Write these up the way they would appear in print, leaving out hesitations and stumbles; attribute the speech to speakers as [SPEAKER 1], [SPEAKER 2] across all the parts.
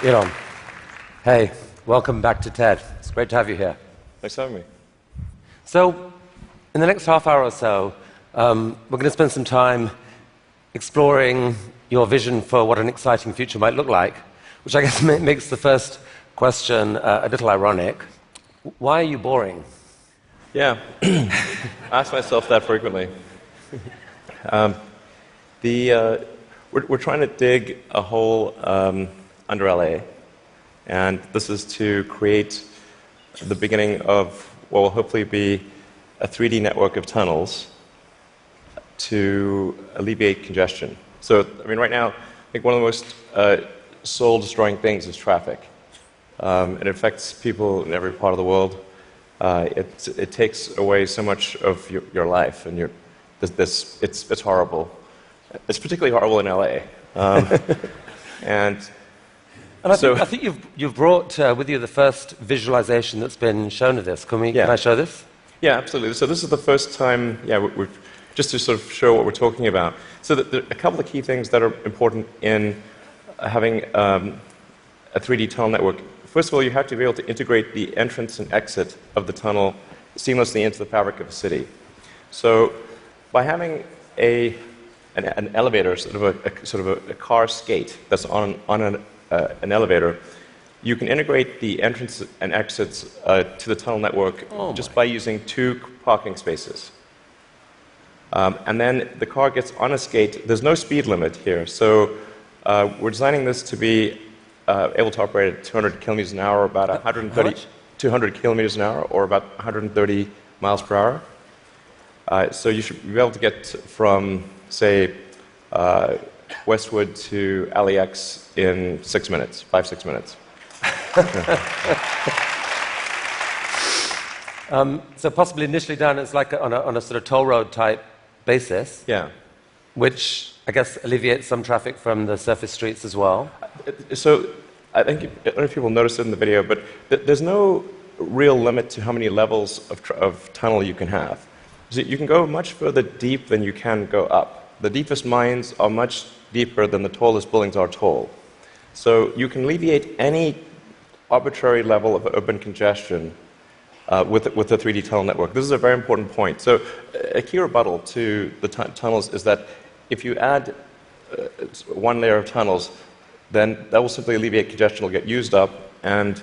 [SPEAKER 1] Elon, hey, welcome back to TED. It's great to have you here.
[SPEAKER 2] Thanks for having me.
[SPEAKER 1] So, in the next half hour or so, we're going to spend some time exploring your vision for what an exciting future might look like, which I guess makes the first question a little ironic. Why are you boring?
[SPEAKER 2] Yeah, I ask myself that frequently. We're trying to dig a hole under LA, and this is to create the beginning of what will hopefully be a 3D network of tunnels to alleviate congestion. So, I mean, right now, I think one of the most soul-destroying things is traffic. It affects people in every part of the world. It takes away so much of your life, and it's horrible. It's particularly horrible in LA.
[SPEAKER 1] And I think you've brought with you the first visualization that's been shown of this. Can I show this?
[SPEAKER 2] Yeah, absolutely. So this is the first time, just to sort of show what we're talking about. So there are a couple of key things that are important in having a 3D tunnel network. First of all, you have to be able to integrate the entrance and exit of the tunnel seamlessly into the fabric of a city. So by having an elevator, sort of a car skate that's on an elevator, you can integrate the entrance and exits to the tunnel network just by using 2 parking spaces. And then the car gets on a skate. There's no speed limit here, so we're designing this to be able to operate at 200 kilometers an hour, about 200 kilometers an hour, or about 130 miles per hour. So you should be able to get from, say, Westwood to LAX in 6 minutes, 5-6 minutes.
[SPEAKER 1] So possibly initially done as like on a sort of toll road type basis.
[SPEAKER 2] Yeah.
[SPEAKER 1] Which I guess alleviates some traffic from the surface streets as well.
[SPEAKER 2] So I don't know if people noticed it in the video, but there's no real limit to how many levels of tunnel you can have. So you can go much further deep than you can go up. The deepest mines are much deeper than the tallest buildings are tall. So you can alleviate any arbitrary level of urban congestion with the 3D tunnel network. This is a very important point. So a key rebuttal to the tunnels is that if you add one layer of tunnels, then that will simply alleviate congestion. It'll get used up, and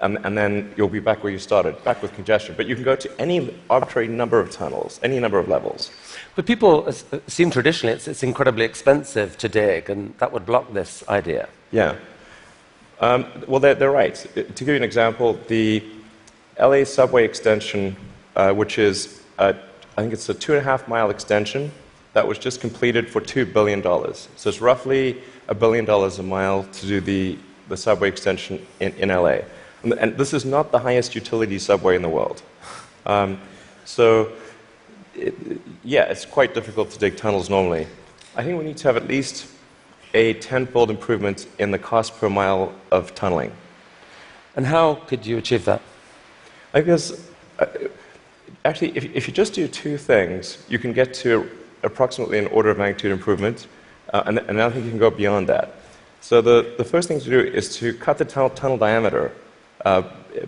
[SPEAKER 2] then you'll be back where you started, back with congestion. But you can go to any arbitrary number of tunnels, any number of levels.
[SPEAKER 1] But people assume traditionally it's incredibly expensive to dig, and that would block this idea.
[SPEAKER 2] Yeah. Well, they're right. To give you an example, the LA subway extension, which is, I think it's a 2.5-mile extension, that was just completed for $2 billion. So it's roughly $1 billion a mile to do the subway extension in LA. And this is not the highest utility subway in the world. It's quite difficult to dig tunnels normally. I think we need to have at least a 10-fold improvement in the cost per mile of tunneling.
[SPEAKER 1] And how could you achieve that?
[SPEAKER 2] I guess, actually, if you just do 2 things, you can get to approximately an order of magnitude improvement, and I think you can go beyond that. So the first thing to do is to cut the tunnel diameter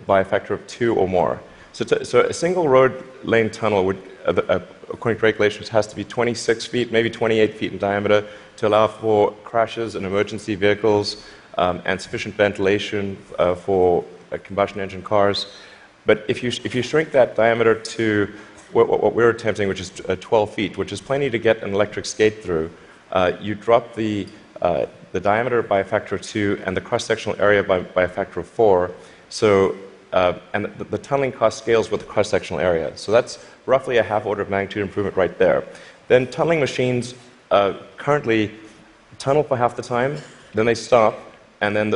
[SPEAKER 2] by a factor of 2 or more. So a single road lane tunnel would, according to regulations, has to be 26 feet, maybe 28 feet in diameter to allow for crashes and emergency vehicles and sufficient ventilation for combustion engine cars. But if you shrink that diameter to what we're attempting, which is 12 feet, which is plenty to get an electric skate through, you drop the diameter by a factor of 2 and the cross-sectional area by a factor of 4. So, and the tunneling cost scales with the cross-sectional area. So that's roughly a half order of magnitude improvement right there. Then tunneling machines currently tunnel for half the time, then they stop, and then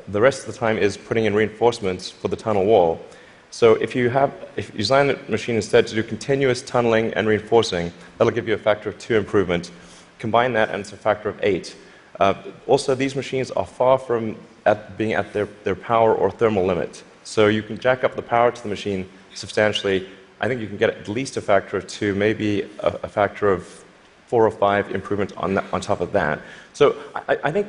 [SPEAKER 2] the rest of the time is putting in reinforcements for the tunnel wall. So if you design the machine instead to do continuous tunneling and reinforcing, that'll give you a factor of 2 improvement. Combine that, and it's a factor of 8. Also, these machines are far from being at their power or thermal limit. So you can jack up the power to the machine substantially. I think you can get at least a factor of 2, maybe a factor of 4 or 5 improvements on top of that. So I think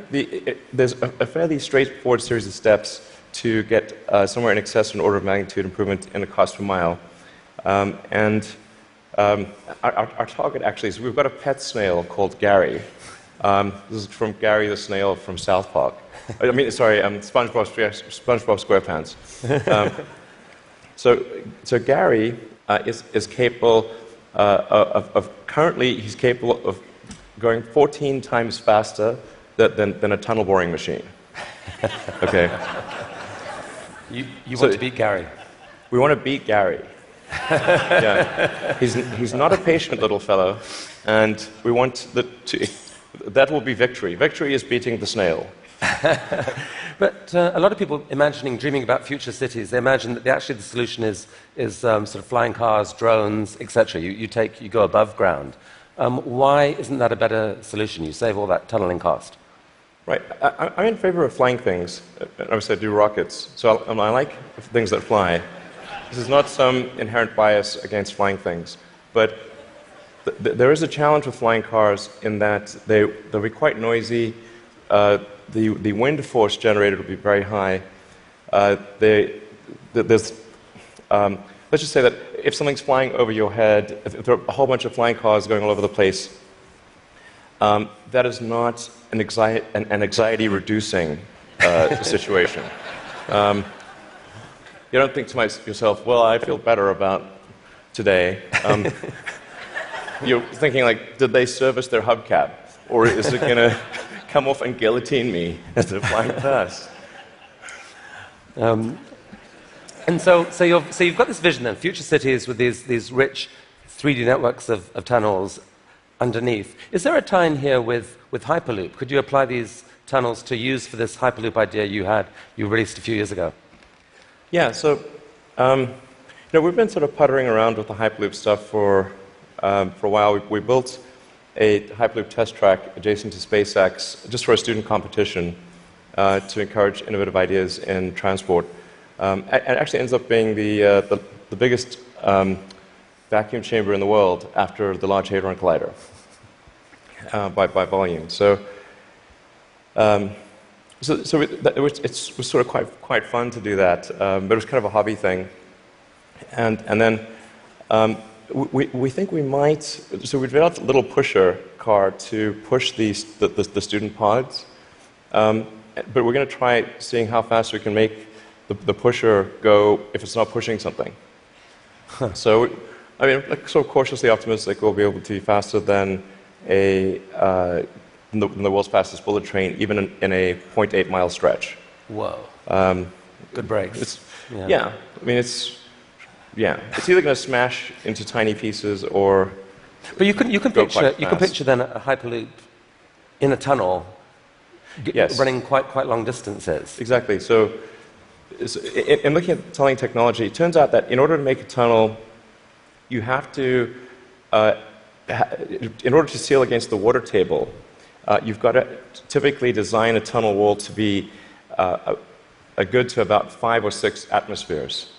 [SPEAKER 2] there's a fairly straightforward series of steps to get somewhere in excess of an order of magnitude improvement in the cost per mile. Our target actually is we've got a pet snail called Gary. This is from Gary the snail from South Park. I mean, sorry, SpongeBob SquarePants. So Gary is capable currently he's capable of going 14 times faster than a tunnel boring machine. Okay.
[SPEAKER 1] You want to beat Gary?
[SPEAKER 2] We want to beat Gary. Yeah. He's not a patient little fellow, and we want that will be victory. Victory is beating the snail.
[SPEAKER 1] But a lot of people dreaming about future cities, they imagine that actually the solution is sort of flying cars, drones, etc. You go above ground. Why isn't that a better solution? You save all that tunneling cost.
[SPEAKER 2] Right. I'm in favor of flying things. Obviously, I do rockets, so I like things that fly. This is not some inherent bias against flying things, but there is a challenge with flying cars in that they'll be quite noisy. The wind force generated will be very high. Let's just say that if something's flying over your head, if there are a whole bunch of flying cars going all over the place, that is not an anxiety-reducing situation. You don't think to yourself, well, I feel better about today. You're thinking, like, did they service their hubcap? Or is it going to come off and guillotine me as they're flying past?
[SPEAKER 1] And so you've got this vision then, future cities with these rich 3D networks of tunnels underneath. Is there a tie-in here with Hyperloop? Could you apply these tunnels to use for this Hyperloop idea you released a few years ago?
[SPEAKER 2] Yeah, so we've been sort of puttering around with the Hyperloop stuff for a while. We built a Hyperloop test track adjacent to SpaceX just for a student competition to encourage innovative ideas in transport. It actually ends up being the biggest vacuum chamber in the world after the Large Hadron Collider by volume. It was sort of quite fun to do that, but it was kind of a hobby thing. And then we think we might. So we developed a little pusher car to push the student pods, but we're going to try seeing how fast we can make the pusher go if it's not pushing something. Huh. So, I mean, like, sort of cautiously optimistic we'll be able to be faster than the world's fastest bullet train, even in a 0.8-mile stretch.
[SPEAKER 1] Whoa. Good brakes.
[SPEAKER 2] Yeah. I mean, it's either going to smash into tiny pieces or.
[SPEAKER 1] But you can picture then a Hyperloop in a tunnel,
[SPEAKER 2] yes,
[SPEAKER 1] running quite long distances.
[SPEAKER 2] Exactly. So in looking at tunneling technology, it turns out that in order to make a tunnel, you have to, in order to seal against the water table, you've got to typically design a tunnel wall to be a good to about 5 or 6 atmospheres.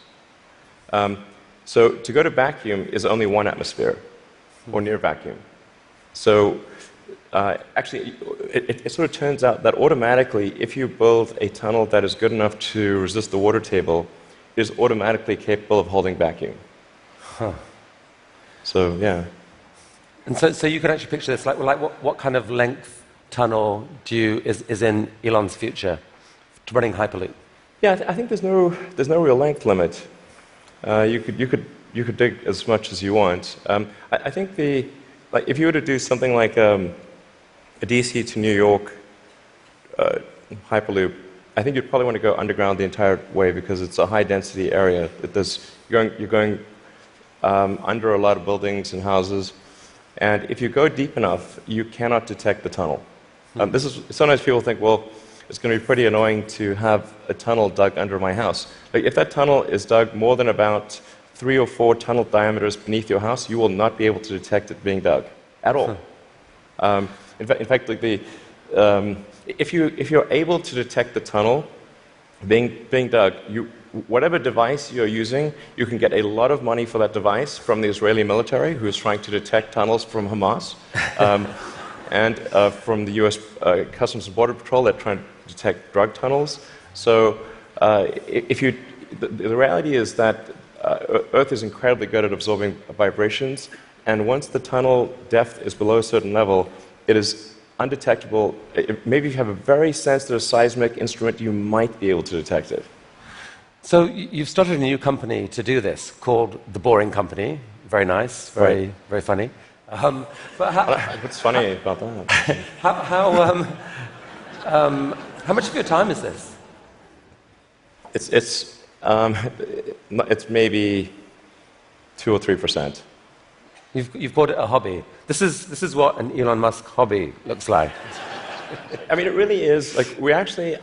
[SPEAKER 2] So to go to vacuum is only 1 atmosphere, or near vacuum. So actually, it sort of turns out that automatically, if you build a tunnel that is good enough to resist the water table, it is automatically capable of holding vacuum.
[SPEAKER 1] Huh.
[SPEAKER 2] So, yeah.
[SPEAKER 1] And so you can actually picture this, like what kind of length tunnel is in Elon's future to running Hyperloop?
[SPEAKER 2] Yeah, I think there's no real length limit. You could dig as much as you want. I think if you were to do something like a DC to New York Hyperloop, I think you'd probably want to go underground the entire way because it's a high density area. You're going under a lot of buildings and houses, and if you go deep enough, you cannot detect the tunnel. Sometimes people think, well, it's going to be pretty annoying to have a tunnel dug under my house. Like, if that tunnel is dug more than about 3 or 4 tunnel diameters beneath your house, you will not be able to detect it being dug at all. In fact, like if you're able to detect the tunnel being dug, whatever device you're using, you can get a lot of money for that device from the Israeli military, who is trying to detect tunnels from Hamas, and from the U.S. Customs and Border Patrol that trying to detect drug tunnels. So the reality is that Earth is incredibly good at absorbing vibrations, and once the tunnel depth is below a certain level, it is undetectable. Maybe if you have a very sensitive seismic instrument, you might be able to detect it.
[SPEAKER 1] So you've started a new company to do this called The Boring Company. Very nice, very funny.
[SPEAKER 2] What's funny about that?
[SPEAKER 1] How much of your time is this?
[SPEAKER 2] It's maybe 2 or 3%.
[SPEAKER 1] You've called it a hobby. This is what an Elon Musk hobby looks like.
[SPEAKER 2] I mean, it really is. Like, we actually,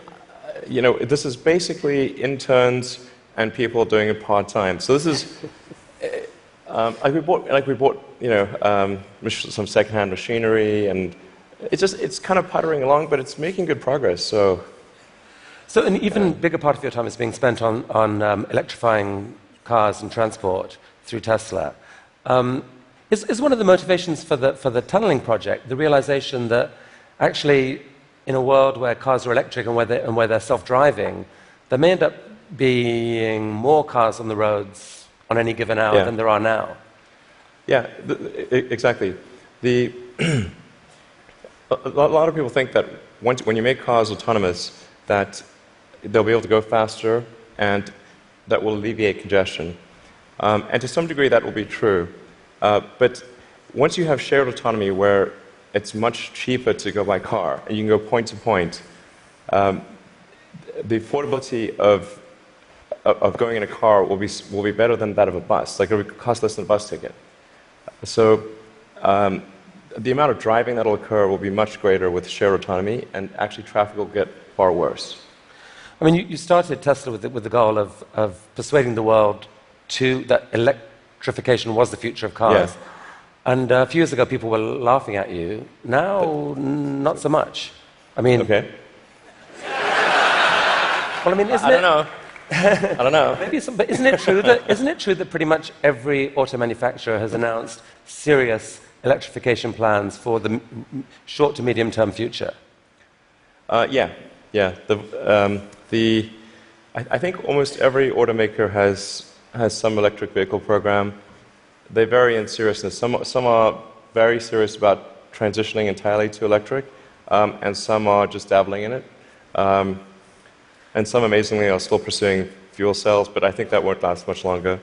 [SPEAKER 2] this is basically interns and people doing it part-time. So this is, we bought some second-hand machinery, and it's kind of puttering along, but it's making good progress. So
[SPEAKER 1] an even bigger part of your time is being spent on electrifying cars and transport through Tesla. Is one of the motivations for the tunneling project the realization that actually, in a world where cars are electric and where they're self-driving, there may end up being more cars on the roads on any given hour than there are now?
[SPEAKER 2] Yeah, exactly. A lot of people think that when you make cars autonomous, that they'll be able to go faster and that will alleviate congestion. And to some degree, that will be true. But once you have shared autonomy where it's much cheaper to go by car, and you can go point to point, the affordability of going in a car will be better than that of a bus. Like, it will cost less than a bus ticket. So the amount of driving that will occur will be much greater with shared autonomy, and actually traffic will get far worse.
[SPEAKER 1] I mean, you started Tesla with the goal of persuading the world that electrification was the future of cars.
[SPEAKER 2] Yeah.
[SPEAKER 1] And a few years ago, people were laughing at you. Now, not so much. I mean...
[SPEAKER 2] Okay.
[SPEAKER 1] Well, I mean,
[SPEAKER 2] I don't know. I don't know.
[SPEAKER 1] But isn't it true that pretty much every auto manufacturer has announced serious electrification plans for the short to medium term future?
[SPEAKER 2] Yeah. I think almost every automaker has some electric vehicle program. They vary in seriousness. Some are very serious about transitioning entirely to electric, and some are just dabbling in it. And some, amazingly, are still pursuing fuel cells, but I think that won't last much longer.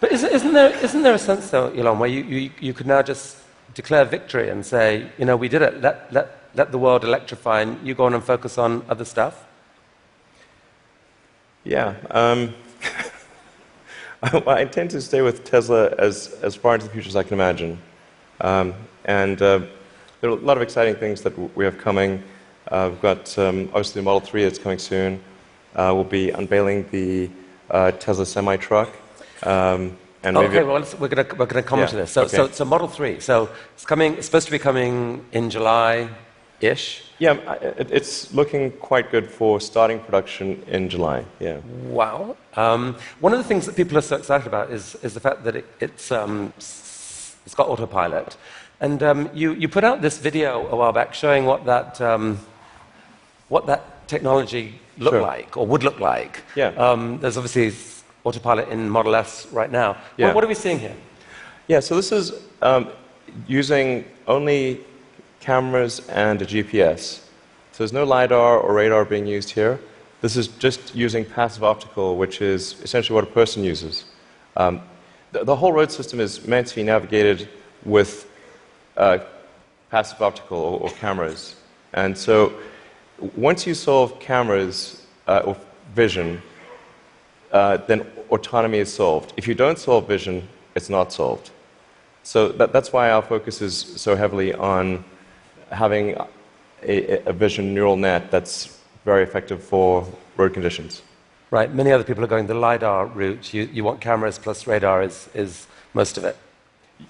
[SPEAKER 1] But isn't there a sense, though, Elon, where you could now just declare victory and say, we did it, let the world electrify, and you go on and focus on other stuff?
[SPEAKER 2] Yeah. I intend to stay with Tesla as far into the future as I can imagine. And there are a lot of exciting things that we have coming. We've got, obviously, the Model 3 that's coming soon. We'll be unveiling the Tesla semi-truck. And
[SPEAKER 1] okay, well, we're going to come to this. So Model 3. So it's supposed to be coming in July-ish.
[SPEAKER 2] Yeah, it's looking quite good for starting production in July. Yeah.
[SPEAKER 1] Wow. One of the things that people are so excited about is the fact that it's got autopilot. And you put out this video a while back showing what that technology looked like, or would look like.
[SPEAKER 2] Yeah.
[SPEAKER 1] There's obviously autopilot in Model S right now.
[SPEAKER 2] Yeah.
[SPEAKER 1] What are we seeing here?
[SPEAKER 2] Yeah, so this is using only cameras and a GPS. So there's no LiDAR or radar being used here. This is just using passive optical, which is essentially what a person uses. The whole road system is meant to be navigated with passive optical or cameras. And so once you solve cameras or vision, then autonomy is solved. If you don't solve vision, it's not solved. So that's why our focus is so heavily on having a vision neural net that's very effective for road conditions.
[SPEAKER 1] Right. Many other people are going the LiDAR route. You want cameras plus radar is most of it.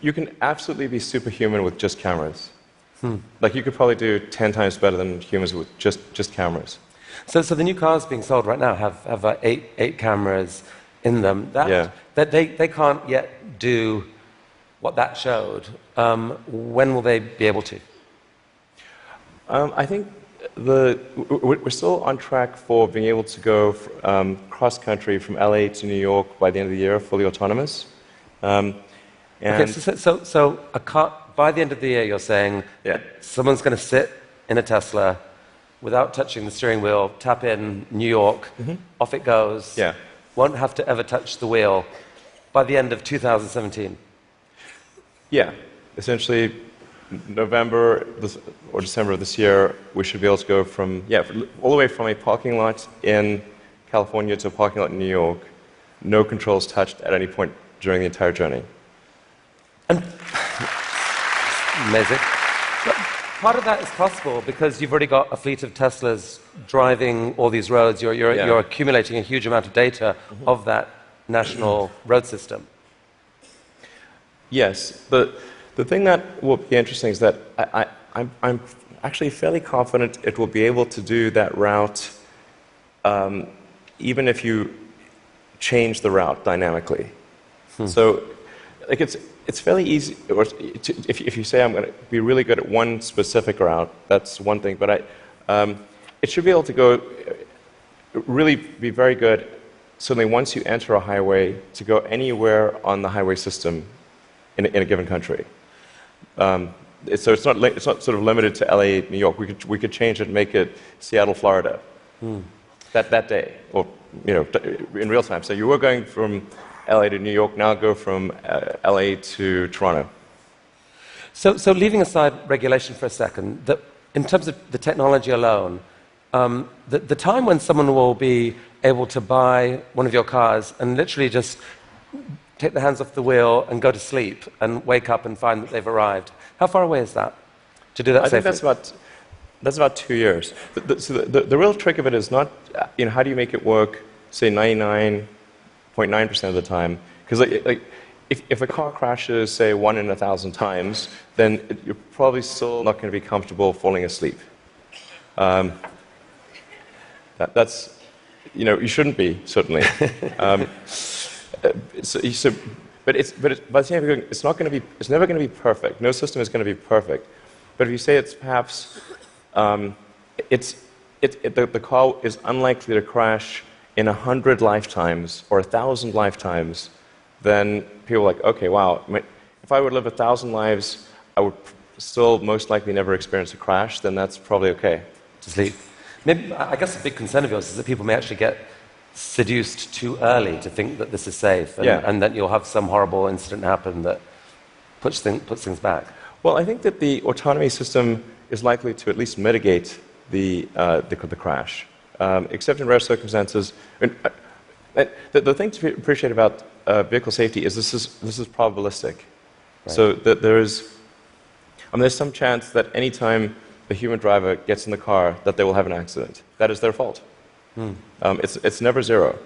[SPEAKER 2] You can absolutely be superhuman with just cameras. Like, you could probably do 10 times better than humans with just cameras.
[SPEAKER 1] So the new cars being sold right now have eight cameras in them. That they can't yet do what that showed. When will they be able to?
[SPEAKER 2] I think we're still on track for being able to go cross-country from LA to New York by the end of the year, fully autonomous.
[SPEAKER 1] Okay, so a car, by the end of the year, you're saying someone's going to sit in a Tesla without touching the steering wheel, tap in New York, off it goes, won't have to ever touch the wheel by the end of 2017.
[SPEAKER 2] Yeah, essentially November or December of this year, we should be able to go from, all the way from a parking lot in California to a parking lot in New York, no controls touched at any point during the entire journey.
[SPEAKER 1] And amazing. But part of that is possible because you've already got a fleet of Teslas driving all these roads. You're accumulating a huge amount of data of that national road system.
[SPEAKER 2] Yes. The thing that will be interesting is that I'm actually fairly confident it will be able to do that route even if you change the route dynamically. So, like it's fairly easy. Or if you say I'm going to be really good at one specific route, that's one thing. But it should be able to go really be very good. Certainly, once you enter a highway, to go anywhere on the highway system in a given country. So it's not sort of limited to LA, New York. We could change it and make it Seattle, Florida, that day, or in real time. So you were going from LA to New York, now go from LA to Toronto.
[SPEAKER 1] So leaving aside regulation for a second, in terms of the technology alone, the time when someone will be able to buy one of your cars and literally just take their hands off the wheel and go to sleep and wake up and find that they've arrived, how far away is that to do that safely?
[SPEAKER 2] I think that's about 2 years. So the real trick of it is not, how do you make it work, say 99.9% of the time? Because if a car crashes, say 1 in 1,000 times, then you're probably still not going to be comfortable falling asleep. That's, you shouldn't be, certainly. But by the same time, it's never going to be perfect. No system is going to be perfect. But if you say it's perhaps, the car is unlikely to crash in 100 lifetimes or 1,000 lifetimes, then people are like, okay, wow, if I would live 1,000 lives, I would still most likely never experience a crash, then that's probably okay.
[SPEAKER 1] To sleep. Maybe, I guess a big concern of yours is that people may actually get seduced too early to think that this is safe, and that you'll have some horrible incident happen that puts things back.
[SPEAKER 2] Well, I think that the autonomy system is likely to at least mitigate the crash, except in rare circumstances. The thing to appreciate about vehicle safety is this is probabilistic. Right. So that there's some chance that any time a human driver gets in the car that they will have an accident. That is their fault. It's never zero.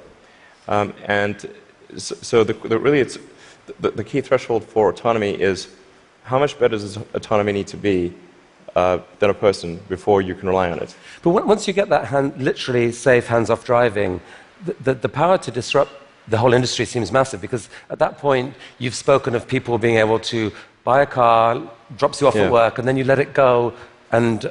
[SPEAKER 2] And so the key threshold for autonomy is how much better does autonomy need to be than a person before you can rely on it.
[SPEAKER 1] But once you get that literally safe hands-off driving, the power to disrupt the whole industry seems massive, because at that point you've spoken of people being able to buy a car, drops you off at work, and then you let it go and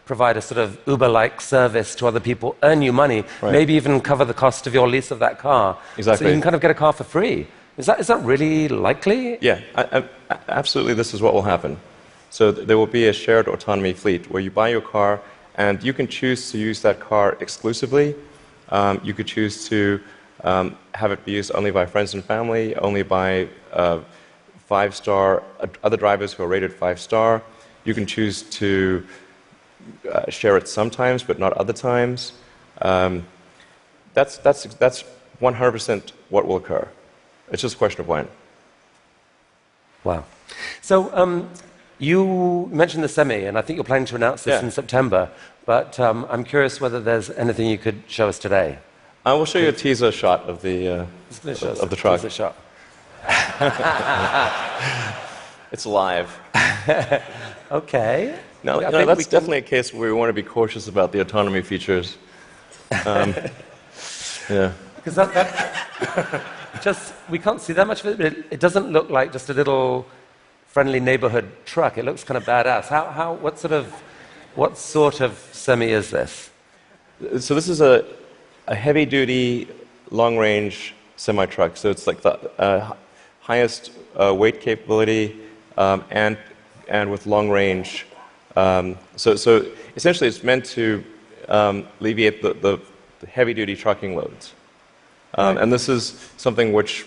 [SPEAKER 1] provide a sort of Uber-like service to other people, earn you money, maybe even cover the cost of your lease of that car.
[SPEAKER 2] Exactly.
[SPEAKER 1] So you can kind of get a car for free. Is that really likely?
[SPEAKER 2] Yeah, absolutely. This is what will happen. So there will be a shared autonomy fleet where you buy your car and you can choose to use that car exclusively. You could choose to have it be used only by friends and family, only by 5-star other drivers who are rated 5-star. You can choose to share it sometimes, but not other times. That's 100% what will occur. It's just a question of when.
[SPEAKER 1] Wow. So you mentioned the Semi, and I think you're planning to announce this in September. But I'm curious whether there's anything you could show us today.
[SPEAKER 2] I will show you a teaser shot of the truck.
[SPEAKER 1] Teaser shot.
[SPEAKER 2] It's live.
[SPEAKER 1] Okay.
[SPEAKER 2] No, that's definitely a case where we want to be cautious about the autonomy features. Yeah.
[SPEAKER 1] Because we can't see that much of it, but it doesn't look like just a little friendly neighborhood truck. It looks kind of badass. What sort of semi is this?
[SPEAKER 2] So this is a heavy-duty, long-range semi-truck. So it's like the highest weight capability and with long range. So essentially, it's meant to alleviate the heavy-duty trucking loads.
[SPEAKER 1] Right.
[SPEAKER 2] And this is something which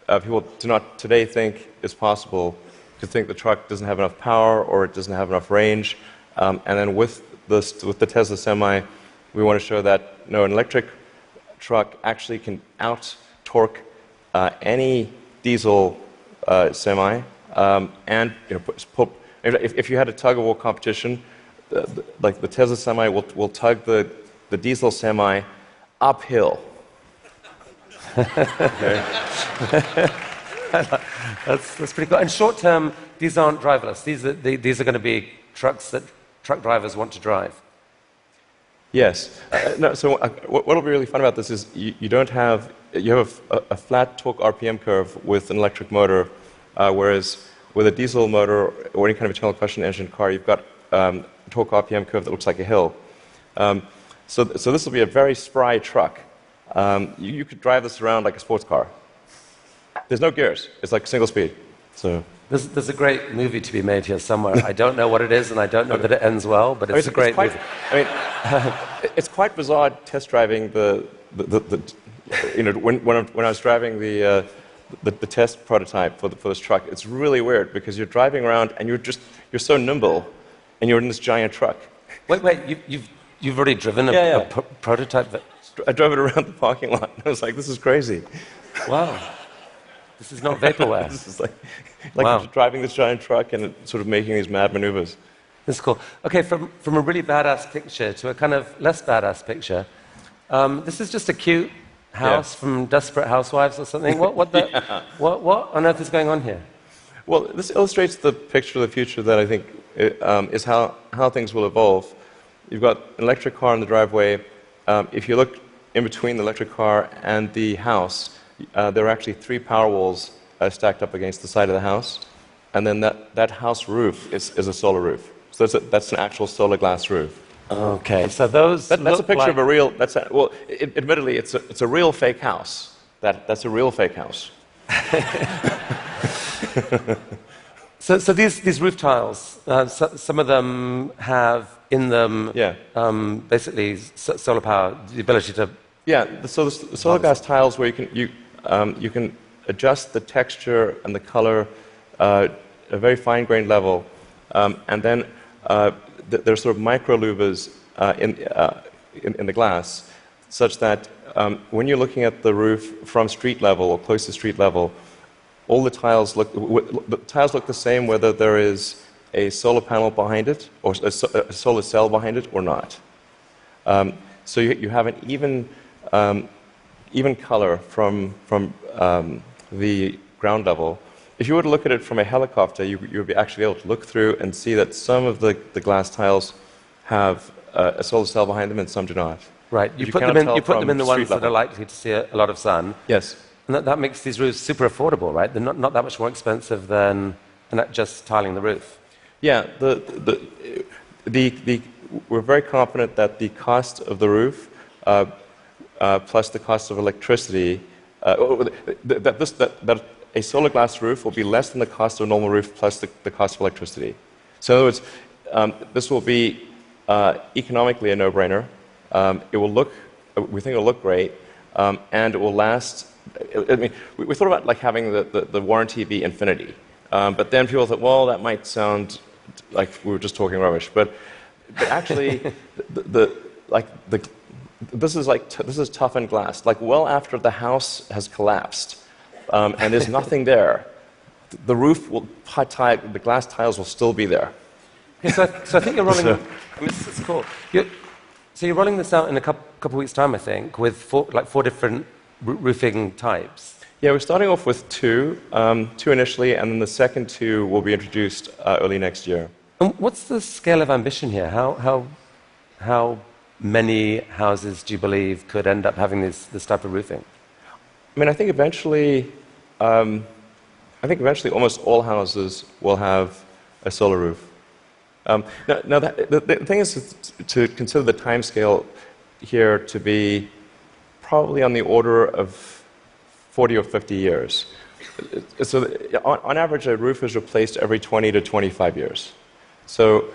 [SPEAKER 2] people do not today think is possible, to think the truck doesn't have enough power or it doesn't have enough range. And then with the Tesla Semi, we want to show that an electric truck actually can out-torque any diesel semi. And if you had a tug-of-war competition, like the Tesla Semi will tug the diesel semi uphill. Okay.
[SPEAKER 1] That's pretty cool. And short term, these aren't driverless. These are going to be trucks that truck drivers want to drive.
[SPEAKER 2] Yes. So what'll be really fun about this is you have a flat torque RPM curve with an electric motor, whereas with a diesel motor or any kind of internal combustion engine car, you've got a torque RPM curve that looks like a hill. So this will be a very spry truck. You could drive this around like a sports car. There's no gears. It's like single speed. So
[SPEAKER 1] there's a great movie to be made here somewhere. I don't know what it is, and I don't know that it ends well, but it's a great movie.
[SPEAKER 2] It's quite bizarre test driving when I was driving the test prototype for this truck. It's really weird because you're driving around and you're so nimble, and you're in this giant truck.
[SPEAKER 1] Wait, you've already driven a prototype?
[SPEAKER 2] I drove it around the parking lot. I was like, this is crazy.
[SPEAKER 1] Wow. This is not vaporware.
[SPEAKER 2] This is like
[SPEAKER 1] wow.
[SPEAKER 2] You're driving this giant truck and sort of making these mad maneuvers.
[SPEAKER 1] This is cool. Okay, from a really badass picture to a kind of less badass picture. This is just a cute house from Desperate Housewives or something. What on earth is going on here?
[SPEAKER 2] Well, this illustrates the picture of the future that I think is how things will evolve. You've got an electric car in the driveway. If you look in between the electric car and the house, there are actually 3 power walls stacked up against the side of the house. And then that house roof is a solar roof. So that's an actual solar glass roof.
[SPEAKER 1] Okay, so that's
[SPEAKER 2] a picture of a real. Admittedly, it's a real fake house. That's a real fake house.
[SPEAKER 1] So these roof tiles, some of them have in them basically solar power, the ability to.
[SPEAKER 2] Yeah, so the solar glass tiles where you can adjust the texture and the color at a very fine-grained level, and then there are sort of micro louvers in the glass, such that when you're looking at the roof from street level or close to street level, all the tiles look the same whether there is a solar panel behind it or a solar cell behind it or not. So you have an even color from the ground level. If you were to look at it from a helicopter, you would be actually able to look through and see that some of the glass tiles have a solar cell behind them and some do not.
[SPEAKER 1] Right. You put them in the ones that are likely to see a lot of sun.
[SPEAKER 2] Yes.
[SPEAKER 1] And that makes these roofs super affordable, right? They're not that much more expensive than just tiling the roof.
[SPEAKER 2] Yeah. We're very confident that the cost of the roof plus the cost of electricity, that a solar glass roof will be less than the cost of a normal roof plus the cost of electricity. So in other words, this will be economically a no-brainer. We think it will look great, and it will last. I mean, we thought about like having the warranty be infinity, but then people thought, well, that might sound like we were just talking rubbish. But actually, this is toughened glass. Like well after the house has collapsed, and there's nothing there, the roof the glass tiles will still be there.
[SPEAKER 1] Okay, so I think you're rolling. This is cool. So you're rolling this out in a couple weeks' time, I think, with four different roofing types.
[SPEAKER 2] Yeah, we're starting off with two initially, and then the second 2 will be introduced early next year.
[SPEAKER 1] And what's the scale of ambition here? How many houses do you believe could end up having this type of roofing?
[SPEAKER 2] I mean, I think eventually almost all houses will have a solar roof. Now the thing is to consider the time scale here to be probably on the order of 40 or 50 years. So on average, a roof is replaced every 20 to 25 years. So,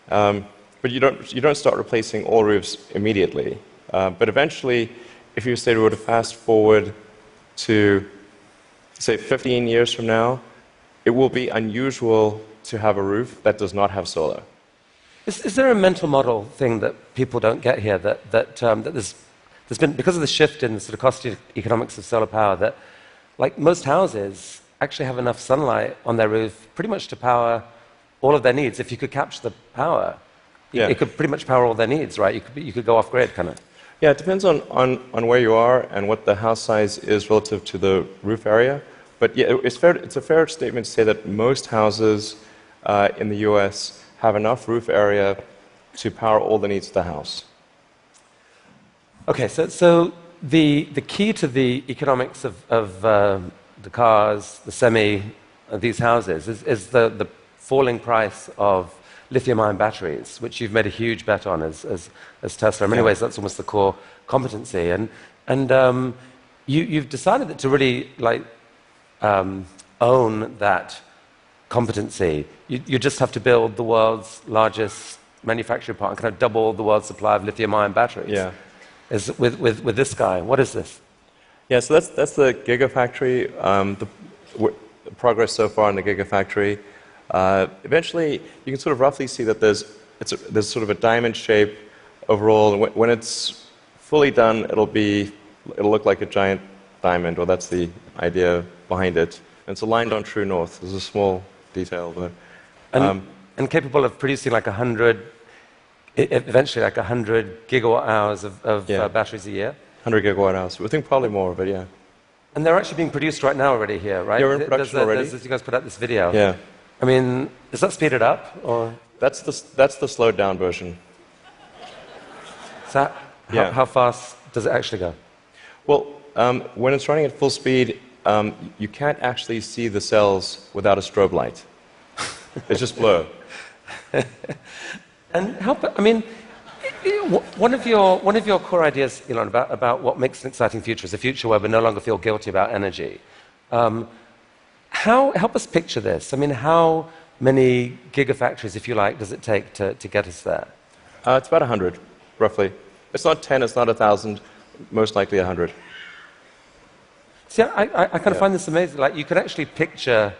[SPEAKER 2] but you don't start replacing all roofs immediately. But eventually, if you say we were to fast forward to, say, 15 years from now, it will be unusual to have a roof that does not have solar.
[SPEAKER 1] Is there a mental model thing that people don't get here that there's been, because of the shift in the sort of cost economics of solar power, that like most houses actually have enough sunlight on their roof pretty much to power all of their needs. If you could capture the power,
[SPEAKER 2] Yeah.
[SPEAKER 1] it could pretty much power all their needs, right? You could go off grid, kind of.
[SPEAKER 2] Yeah, it depends on where you are and what the house size is relative to the roof area. But yeah, it's a fair statement to say that most houses in the US have enough roof area to power all the needs of the house.
[SPEAKER 1] Okay, so the key to the economics of the cars, the these houses, is the falling price of lithium-ion batteries, which you've made a huge bet on as Tesla. In many ways, that's almost the core competency. And you've decided that to really own that competency, you just have to build the world's largest manufacturing plant and kind of double the world's supply of lithium-ion batteries.
[SPEAKER 2] Yeah.
[SPEAKER 1] With this guy. What is this?
[SPEAKER 2] Yeah, so that's the Gigafactory. The progress so far in the Gigafactory. Eventually, you can sort of roughly see that there's sort of a diamond shape overall, and when it's fully done, it'll look like a giant diamond, or that's the idea behind it. And it's aligned on true north. There's a small detail, but
[SPEAKER 1] and capable of producing eventually 100 gigawatt hours of batteries a year.
[SPEAKER 2] 100 gigawatt hours. We think probably more, but yeah.
[SPEAKER 1] And they're actually being produced right now already here, right?
[SPEAKER 2] Yeah, we're in production already.
[SPEAKER 1] You guys put out this video.
[SPEAKER 2] Yeah.
[SPEAKER 1] I mean, is that speeded up, or?
[SPEAKER 2] That's the slowed down version.
[SPEAKER 1] So how fast does it actually go?
[SPEAKER 2] Well, when it's running at full speed, you can't actually see the cells without a strobe light. It's just blur.
[SPEAKER 1] And one of your core ideas, Elon, about what makes an exciting future is a future where we no longer feel guilty about energy. Help us picture this. I mean, how many gigafactories, if you like, does it take to get us there?
[SPEAKER 2] It's about 100, roughly. It's not 10, it's not 1,000, most likely 100.
[SPEAKER 1] See, I kind of find this amazing. Like, you can actually picture,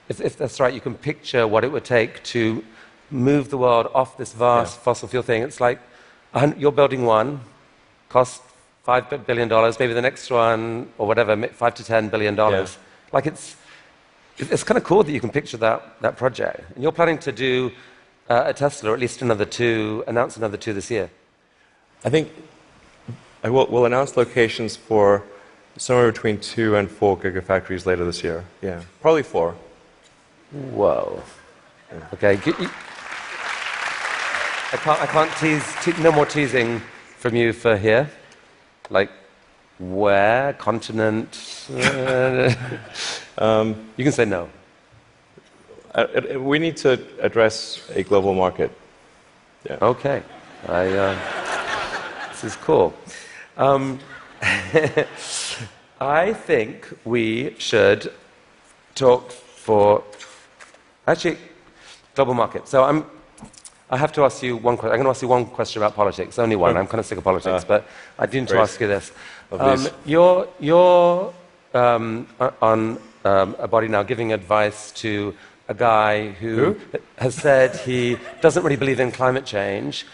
[SPEAKER 1] if that's right, you can picture what it would take to move the world off this vast fossil fuel thing. It's like you're building one, costs $5 billion, maybe the next one, or whatever, $5 to $10 billion.
[SPEAKER 2] Yeah.
[SPEAKER 1] Like, it's kind of cool that you can picture that project. And you're planning to do a Tesla, or at least announce another two this year.
[SPEAKER 2] I think we'll announce locations for somewhere between 2 and 4 gigafactories later this year. Yeah, probably 4.
[SPEAKER 1] Whoa. Okay. I can't tease. No more teasing from you for here. Like, where? Continent? You can say no.
[SPEAKER 2] We need to address a global market. Yeah.
[SPEAKER 1] Okay. This is cool. I think we should talk for global market. So I have to ask you one question. I'm going to ask you one question about politics. Only one. I'm kind of sick of politics, but I do need to ask you this. You're on a body now giving advice to a guy who has said he doesn't really believe in climate change.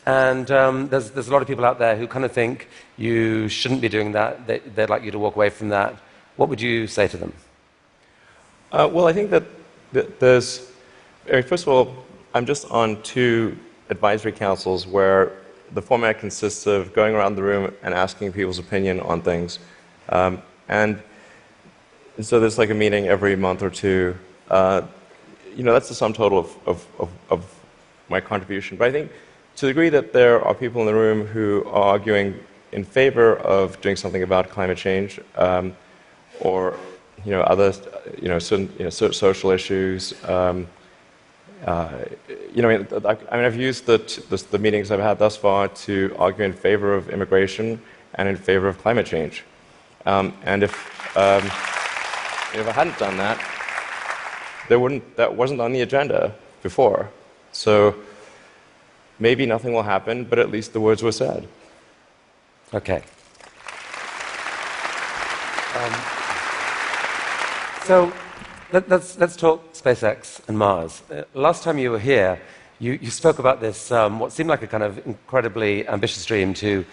[SPEAKER 1] And there's a lot of people out there who kind of think you shouldn't be doing that. They'd like you to walk away from that. What would you say to them?
[SPEAKER 2] Well, I think that first of all, I'm just on 2 advisory councils where the format consists of going around the room and asking people's opinion on things. And so there's like a meeting every month or 2. that's the sum total of my contribution. But I think to the degree that there are people in the room who are arguing in favor of doing something about climate change, or other certain social issues. I've used the meetings I've had thus far to argue in favor of immigration and in favor of climate change. And if I hadn't done that, that wasn't on the agenda before. So maybe nothing will happen, but at least the words were said.
[SPEAKER 1] Okay. So let's talk SpaceX and Mars. Last time you were here, you spoke about this, what seemed like a kind of incredibly ambitious dream to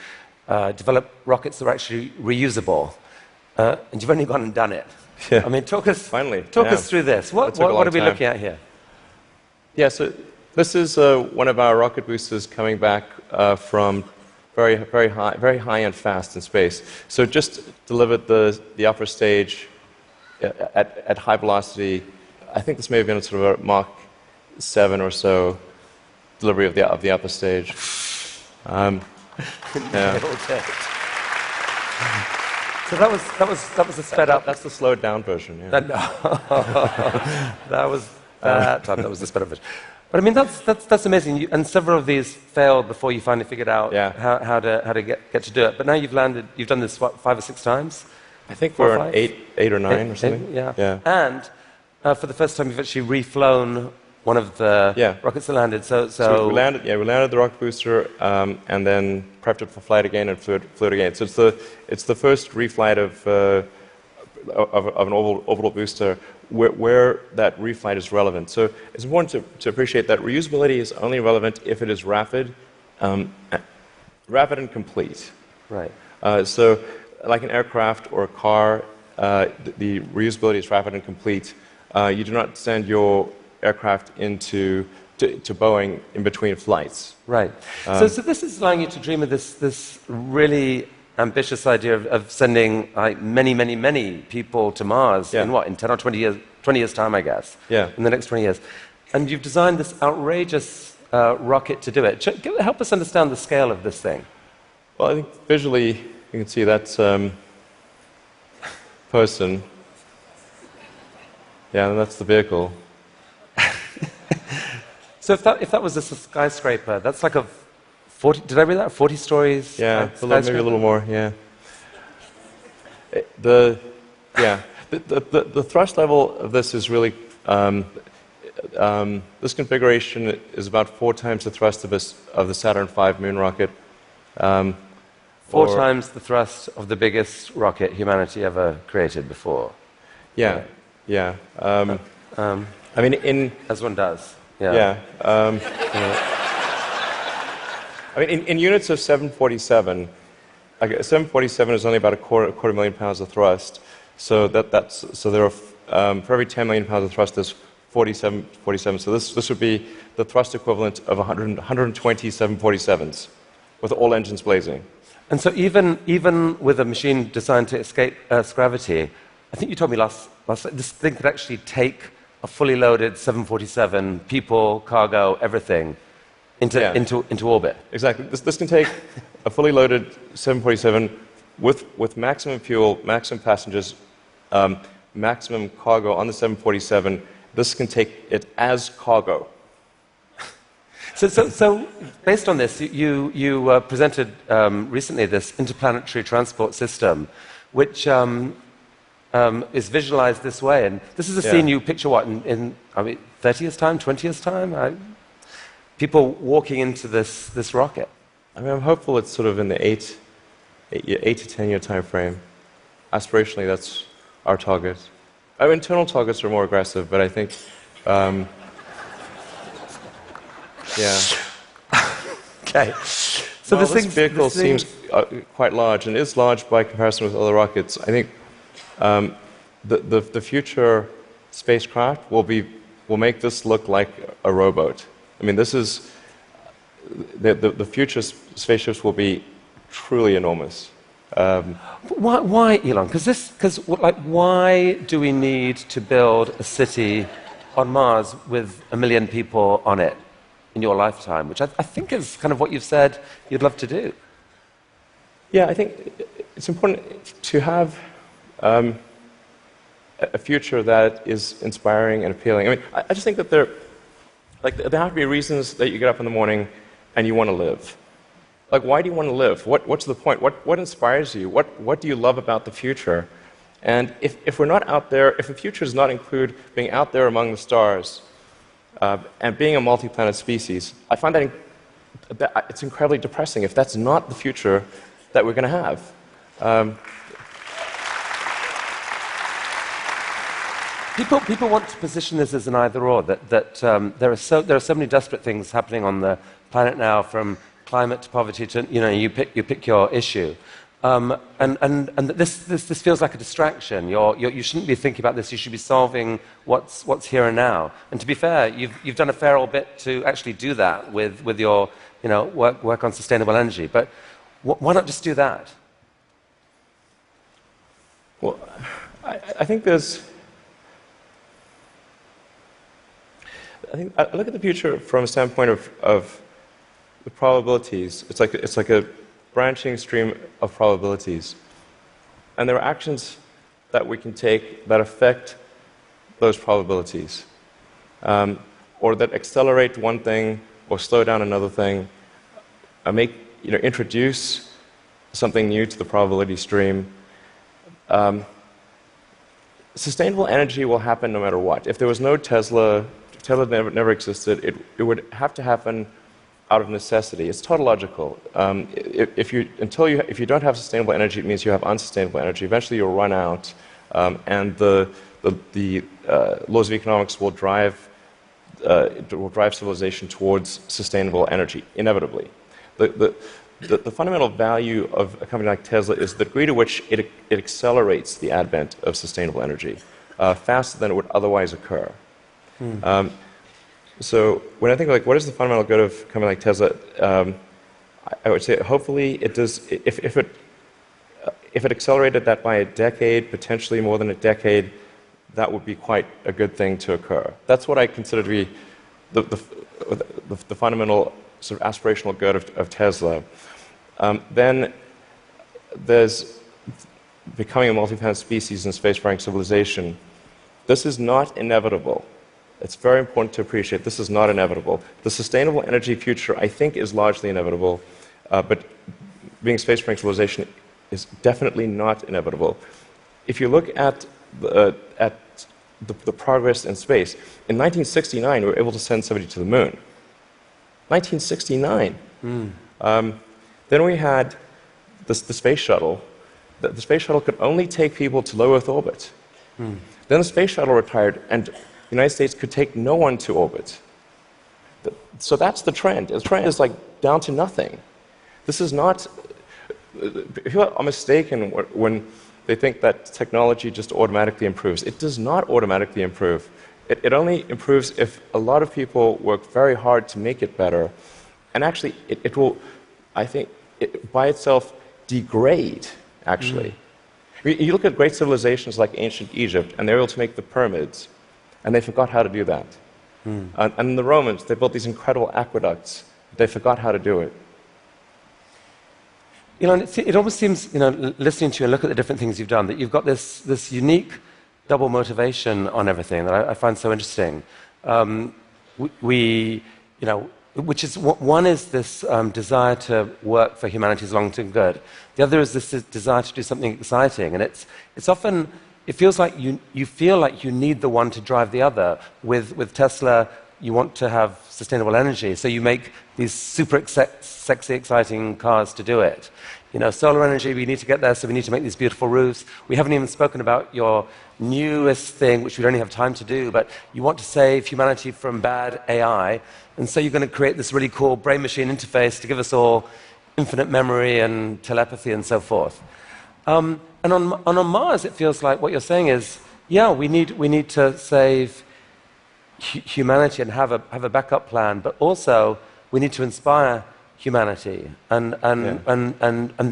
[SPEAKER 1] develop rockets that are actually reusable. And you've only gone and done it.
[SPEAKER 2] Yeah.
[SPEAKER 1] I mean, talk us through this. What are we looking at here?
[SPEAKER 2] Yeah, so this is one of our rocket boosters coming back from very high and fast in space. So just delivered the upper stage at high velocity. I think this may have been sort of a Mach 7 or so delivery of the upper stage. Yeah.
[SPEAKER 1] So that was a sped up.
[SPEAKER 2] That's the slowed down version. Yeah.
[SPEAKER 1] That was the sped up version. But I mean, that's amazing. And several of these failed before you finally figured out how to get to do it. But now you've landed. You've done this 5 or 6 times.
[SPEAKER 2] I think we're on 8 or 9 or something.
[SPEAKER 1] Yeah. And for the first time, you've actually reflown one of the rockets that landed. So
[SPEAKER 2] we landed the rocket booster, and then prepped it for flight again and flew it again. So it's the first reflight of an orbital booster where that reflight is relevant. So it's important to appreciate that reusability is only relevant if it is rapid and complete.
[SPEAKER 1] Right.
[SPEAKER 2] So like an aircraft or a car, the reusability is rapid and complete. You do not send your aircraft to Boeing in between flights.
[SPEAKER 1] Right. So this is allowing you to dream of this really ambitious idea of sending many people to Mars in 10 or 20 years time, I guess.
[SPEAKER 2] Yeah.
[SPEAKER 1] In the next 20 years. And you've designed this outrageous rocket to do it. Help us understand the scale of this thing.
[SPEAKER 2] Well, I think visually you can see that's person. Yeah, and that's the vehicle.
[SPEAKER 1] So if that was a skyscraper, that's like a 40. Did I read that? 40 stories.
[SPEAKER 2] Yeah, maybe a little more. Yeah. The thrust level of this is really this configuration is about 4 times the thrust of the Saturn V moon rocket.
[SPEAKER 1] 4 times the thrust of the biggest rocket humanity ever created before.
[SPEAKER 2] Yeah. I mean,
[SPEAKER 1] as one does.
[SPEAKER 2] Yeah. I mean, in units of 747, 747 is only about a quarter million pounds of thrust. So so there are for every 10 million pounds of thrust, there's 47. So this would be the thrust equivalent of 120 747s, with all engines blazing.
[SPEAKER 1] And so even with a machine designed to escape Earth's gravity, I think you told me last this thing could actually take a fully loaded 747, people, cargo, everything, into orbit.
[SPEAKER 2] Exactly. This can take a fully loaded 747 with maximum fuel, maximum passengers, maximum cargo on the 747. This can take it as cargo.
[SPEAKER 1] So based on this, you presented recently this interplanetary transport system, which is visualized this way. And this is a scene you picture, in 30 years' time, 20 years' time? People walking into this rocket.
[SPEAKER 2] I mean, I'm hopeful it's sort of in the 8 to 10 year time frame. Aspirationally, that's our target. Our internal targets are more aggressive, but I think,
[SPEAKER 1] Okay. So
[SPEAKER 2] this vehicle seems quite large, and is large by comparison with other rockets. I think the future spacecraft will make this look like a rowboat. I mean, this is the future spaceships will be truly enormous.
[SPEAKER 1] Why, Elon? Because why do we need to build a city on Mars with 1 million people on it in your lifetime, which I think is kind of what you've said you'd love to do.
[SPEAKER 2] Yeah, I think it's important to have a future that is inspiring and appealing. I mean, I just think that there have to be reasons that you get up in the morning and you want to live. Like, why do you want to live? What's the point? What inspires you? What do you love about the future? And if we're not out there, if the future does not include being out there among the stars and being a multi-planet species, I find that it's incredibly depressing if that's not the future that we're going to have.
[SPEAKER 1] People want to position this as an either-or, that there are so many desperate things happening on the planet now, from climate to poverty to, you pick your issue. And this feels like a distraction. You shouldn't be thinking about this. You should be solving what's here and now. And to be fair, you've done a fair old bit to actually do that with your work on sustainable energy. But why not just do that?
[SPEAKER 2] Well, I think there's. I look at the future from a standpoint of the probabilities. It's like a branching stream of probabilities. And there are actions that we can take that affect those probabilities, or that accelerate one thing or slow down another thing, introduce something new to the probability stream. Sustainable energy will happen no matter what. If there was no Tesla, if Tesla never existed, it would have to happen out of necessity. It's tautological. If you don't have sustainable energy, it means you have unsustainable energy. Eventually, you'll run out, and the laws of economics will drive civilization towards sustainable energy inevitably. The fundamental value of a company like Tesla is the degree to which it accelerates the advent of sustainable energy faster than it would otherwise occur. So when I think what is the fundamental good of a company like Tesla, I would say hopefully it does. If it accelerated that by a decade, potentially more than a decade, that would be quite a good thing to occur. That's what I consider to be the fundamental sort of aspirational good of Tesla. Then there's becoming a multi-planet species and spacefaring civilization. This is not inevitable. It's very important to appreciate this is not inevitable. The sustainable energy future, I think, is largely inevitable, but being a spacefaring civilization is definitely not inevitable. If you look at the progress in space, in 1969 we were able to send somebody to the moon. 1969. Then we had the space shuttle. The space shuttle could only take people to low Earth orbit. Then the space shuttle retired, and the United States could take no one to orbit. So that's the trend. The trend is down to nothing. This is not. People are mistaken when they think that technology just automatically improves. It does not automatically improve. It only improves if a lot of people work very hard to make it better. And actually, it will, I think, by itself degrade, actually. You look at great civilizations like ancient Egypt, and they're able to make the pyramids, and they forgot how to do that. And the Romans, they built these incredible aqueducts. They forgot how to do it.
[SPEAKER 1] It almost seems, listening to you and look at the different things you've done, that you've got this unique double motivation on everything that I find so interesting. Which is, one is this desire to work for humanity's long-term good. The other is this desire to do something exciting. And it's often, it feels like you feel like you need the one to drive the other. With Tesla, you want to have sustainable energy, so you make these super sexy, exciting cars to do it. Solar energy, we need to get there, so we need to make these beautiful roofs. We haven't even spoken about your newest thing, which we don't have time to do, but you want to save humanity from bad AI, and so you're going to create this really cool brain-machine interface to give us all infinite memory and telepathy and so forth. And on Mars, it feels like what you're saying is, yeah, we need to save humanity and have a backup plan, but also we need to inspire humanity, and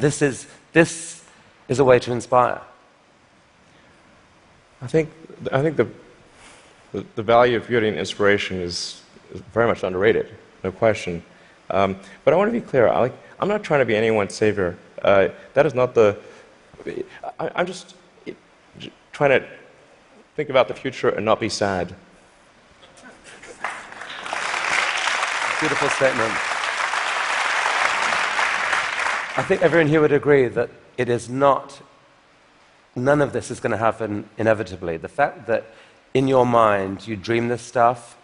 [SPEAKER 1] this is a way to inspire.
[SPEAKER 2] I think the value of beauty and inspiration is very much underrated, no question. But I want to be clear. I'm not trying to be anyone's savior. That is not the... I'm just trying to think about the future and not be sad.
[SPEAKER 1] Beautiful statement. I think everyone here would agree that it is not, none of this is going to happen inevitably. The fact that in your mind you dream this stuff,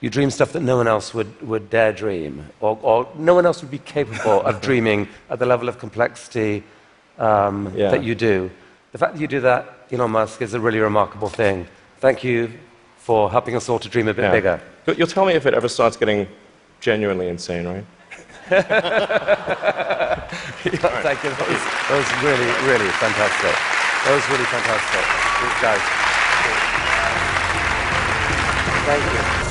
[SPEAKER 1] you dream stuff that no one else would dare dream, or no one else would be capable of dreaming at the level of complexity that you do. The fact that you do that, Elon Musk, is a really remarkable thing. Thank you for helping us all to dream a bit bigger.
[SPEAKER 2] You'll tell me if it ever starts getting genuinely insane, right?
[SPEAKER 1] Thank you. That was really, really fantastic. That was really fantastic. These guys. Thank you.